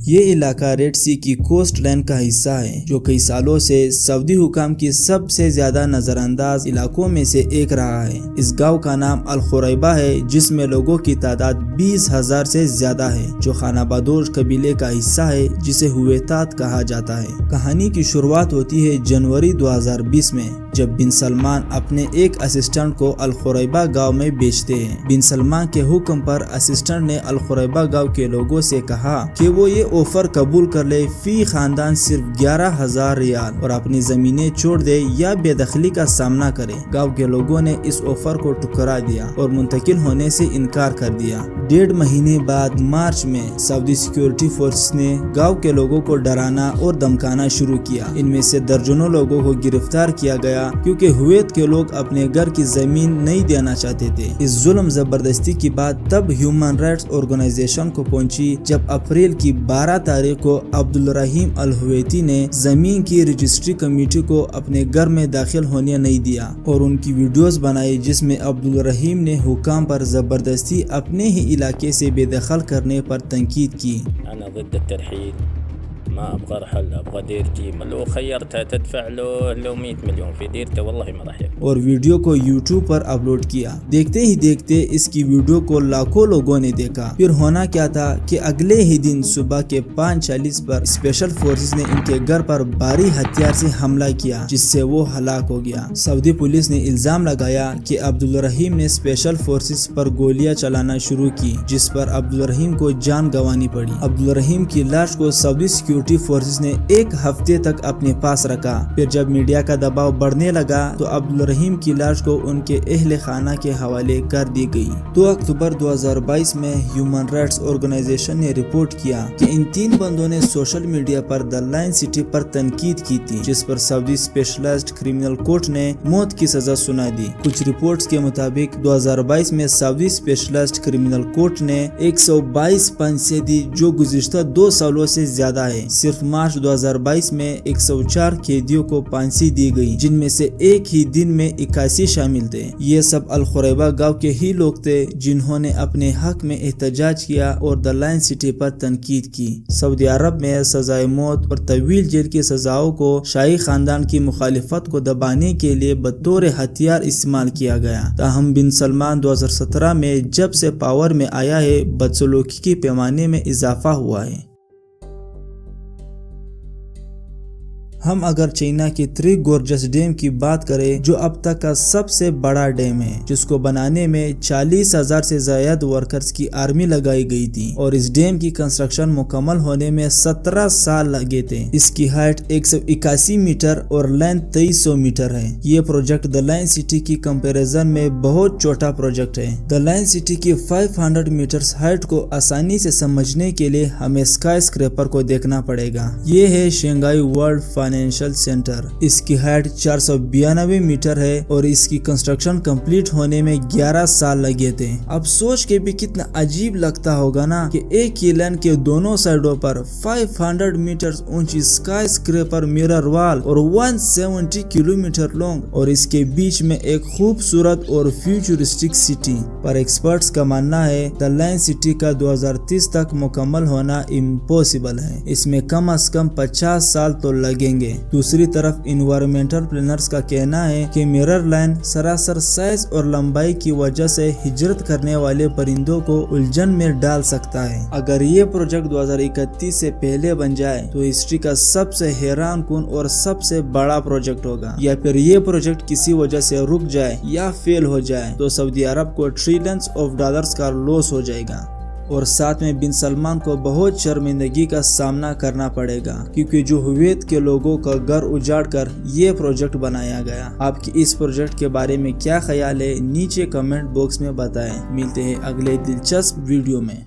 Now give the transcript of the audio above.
یہ علاقہ ریڈ سی کی کوسٹ لائن کا حصہ ہے جو کئی سالوں سے سعودی حکام کی سب سے زیادہ نظر انداز علاقوں میں سے ایک رہا ہے۔ اس گاؤں کا نام الخریبہ ہے جس میں لوگوں کی تعداد 20,000 سے زیادہ ہے، جو خانہ بدوش قبیلے کا حصہ ہے جسے ہویتات کہا جاتا ہے۔ کہانی کی شروعات ہوتی ہے جنوری 2020 میں، جب بن سلمان اپنے ایک اسسٹنٹ کو الخریبہ گاؤں میں بھیجتے ہیں۔ بن سلمان کے حکم پر اسسٹنٹ نے الخریبہ گاؤں کے لوگوں سے کہا کہ وہ یہ آفر قبول کر لے، فی خاندان صرف 11,000 ریال، اور اپنی زمینیں چھوڑ دے یا بے دخلی کا سامنا کرے۔ گاؤں کے لوگوں نے اس آفر کو ٹھکرا دیا اور منتقل ہونے سے انکار کر دیا۔ 1.5 مہینے بعد مارچ میں سعودی سیکیورٹی فورسز نے گاؤں کے لوگوں کو ڈرانا اور دمکانا شروع کیا۔ ان میں سے درجنوں لوگوں کو گرفتار کیا گیا کیونکہ ہویت کے لوگ اپنے گھر کی زمین نہیں دینا چاہتے تھے۔ اس ظلم زبردستی کی بات تب ہیومن رائٹس آرگنائزیشن کو پہنچی جب اپریل کی 12 تاریخ کو عبدالرحیم الہویتی نے زمین کی رجسٹری کمیٹی کو اپنے گھر میں داخل ہونے نہیں دیا اور ان کی ویڈیوز بنائی جس میں عبدالرحیم نے حکام پر زبردستی اپنے ہی علاقے سے بے دخل کرنے پر تنقید کی۔ أنا ضد الترحيل، ما أبغى رحل، أبغى ديرتي، لو خيرتها تدفع له 100 مليون في ديرته والله ما راح يقبل۔ اور ویڈیو کو یوٹیوب پر اپلوڈ کیا۔ دیکھتے ہی دیکھتے اس کی ویڈیو کو لاکھوں لوگوں نے دیکھا۔ پھر ہونا کیا تھا کہ اگلے ہی دن صبح کے 5:40 پر اسپیشل فورسز نے ان کے گھر پر بھاری ہتھیار سے حملہ کیا جس سے وہ ہلاک ہو گیا۔ سعودی پولیس نے الزام لگایا کہ عبدالرحیم نے اسپیشل فورسز پر گولیاں چلانا شروع کی جس پر عبدالرحیم کو جان گنوانی پڑی۔ عبدالرحیم کی لاش کو سعودی سیکیورٹی فورسز نے 1 ہفتے تک اپنے پاس رکھا۔ پھر جب میڈیا کا دباؤ بڑھنے لگا تو عبدالرحیم کی لاش کو ان کے اہل خانہ کے حوالے کر دی گئی۔ 2 اکتوبر 2022 میں ہیومن رائٹس آرگنائزیشن نے رپورٹ کیا کہ ان 3 بندوں نے سوشل میڈیا پر دی لائن سٹی پر تنقید کی تھی جس پر سعودی اسپیشلائزڈ کرمنل کورٹ نے موت کی سزا سنا دی۔ کچھ رپورٹس کے مطابق 2022 میں سعودی اسپیشلائزڈ کرمنل کورٹ نے 122 پھانسیاں دی جو گزشتہ 2 سالوں سے زیادہ ہے۔ صرف مارچ 2022 میں 104 قیدیوں کو پھانسی دی گئی جن میں سے ایک ہی دن میں 81 شامل تھے۔ یہ سب الخریبہ گاؤں کے ہی لوگ تھے جنہوں نے اپنے حق میں احتجاج کیا اور دی لائن سٹی پر تنقید کی۔ سعودی عرب میں سزائے موت اور طویل جیل کی سزاؤں کو شاہی خاندان کی مخالفت کو دبانے کے لیے بطور ہتھیار استعمال کیا گیا۔ تاہم بن سلمان 2017 میں جب سے پاور میں آیا ہے بدسلوکی کے پیمانے میں اضافہ ہوا ہے۔ ہم اگر چائنا کے 3 گورجس ڈیم کی بات کریں جو اب تک کا سب سے بڑا ڈیم ہے جس کو بنانے میں 40,000 سے زائد ورکرز کی آرمی لگائی گئی تھی اور اس ڈیم کی کنسٹرکشن مکمل ہونے میں 17 سال لگے تھے۔ اس کی ہائٹ 181 میٹر اور لینتھ 2300 میٹر ہے۔ یہ پروجیکٹ دی لائن سٹی کی کمپیریزن میں بہت چھوٹا پروجیکٹ ہے۔ دی لائن سٹی کی 500 میٹرز ہائٹ کو آسانی سے سمجھنے کے لیے ہمیں اسکائی اسکریپر کو دیکھنا پڑے گا۔ یہ ہے شنگھائی ورلڈ فائنینشل سینٹر۔ اس کی ہائٹ 492 میٹر ہے اور اس کی کنسٹرکشن کمپلیٹ ہونے میں 11 سال لگے تھے۔ اب سوچ کے بھی کتنا عجیب لگتا ہوگا نا کہ ایک ہی لائن کے دونوں سائڈوں پر 500 میٹر اونچی اسکائی اسکریپر میرر وال اور 170 کلومیٹر لانگ اور اس کے بیچ میں ایک خوبصورت اور فیوچرسٹک سٹی۔ پر ایکسپرٹس کا ماننا ہے دی لائن سٹی کا 2030 تک مکمل ہونا امپوسیبل ہے۔ اس میں کم از کم 50 سال تو لگیں گے۔ دوسری طرف انوائرمنٹل پلانرز کا کہنا ہے کہ میرر لائن سراسر سائز اور لمبائی کی وجہ سے ہجرت کرنے والے پرندوں کو الجھن میں ڈال سکتا ہے۔ اگر یہ پروجیکٹ 2031 سے پہلے بن جائے تو ہسٹری کا سب سے حیران کن اور سب سے بڑا پروجیکٹ ہوگا، یا پھر یہ پروجیکٹ کسی وجہ سے رک جائے یا فیل ہو جائے تو سعودی عرب کو ٹریلینز آف ڈالرز کا لاس ہو جائے گا اور ساتھ میں بن سلمان کو بہت شرمندگی کا سامنا کرنا پڑے گا کیونکہ جو ہویت کے لوگوں کا گھر اجاڑ کر یہ پروجیکٹ بنایا گیا۔ آپ کی اس پروجیکٹ کے بارے میں کیا خیال ہے نیچے کمنٹ باکس میں بتائیں۔ ملتے ہیں اگلے دلچسپ ویڈیو میں۔